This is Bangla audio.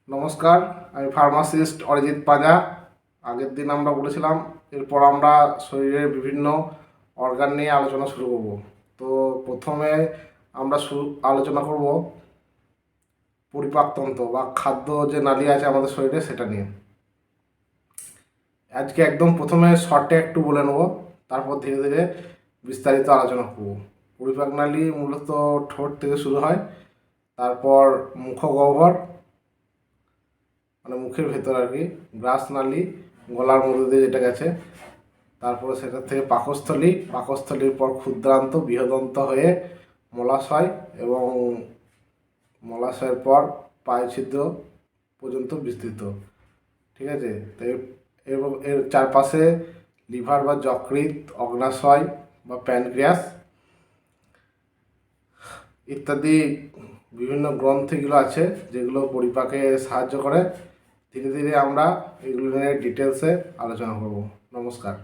নমস্কার, আমি ফার্মাসিস্ট অরিজিৎ পাঁজা। আগের দিন আমরা বলেছিলাম, এরপর আমরা শরীরের বিভিন্ন অর্গান নিয়ে আলোচনা শুরু করব। তো প্রথমে আমরা আলোচনা করব পরিপাকতন্ত্র বা খাদ্য যে নালী আছে আমাদের শরীরে সেটা নিয়ে। আজকে একদম প্রথমে শর্টে একটু বলে নেব, তারপর ধীরে ধীরে বিস্তারিত আলোচনা করব। পরিপাক নালী মূলত ঠোঁট থেকে শুরু হয়, তারপর মুখগহ্বর মানে মুখের ভেতর আর কি, গ্রাসনালী গলার মধ্যে দিয়ে যেটা গেছে, তারপরে সেটা থেকে পাকস্থলী, পাকস্থলীর পর ক্ষুদ্রান্ত বৃহদন্ত হয়ে মলাশয় এবং মলাশয়ের পর পায়ুছিদ্র পর্যন্ত বিস্তৃত। ঠিক আছে, তো এবং এর চারপাশে লিভার বা যকৃৎ, অগ্নাশয় বা প্যানক্রিয়াস ইত্যাদি বিভিন্ন গ্রন্থিগুলো আছে যেগুলো পরিপাকে সাহায্য করে। ধীরে ধীরে আমরা এগুলো নিয়ে ডিটেলসে আলোচনা করব। নমস্কার।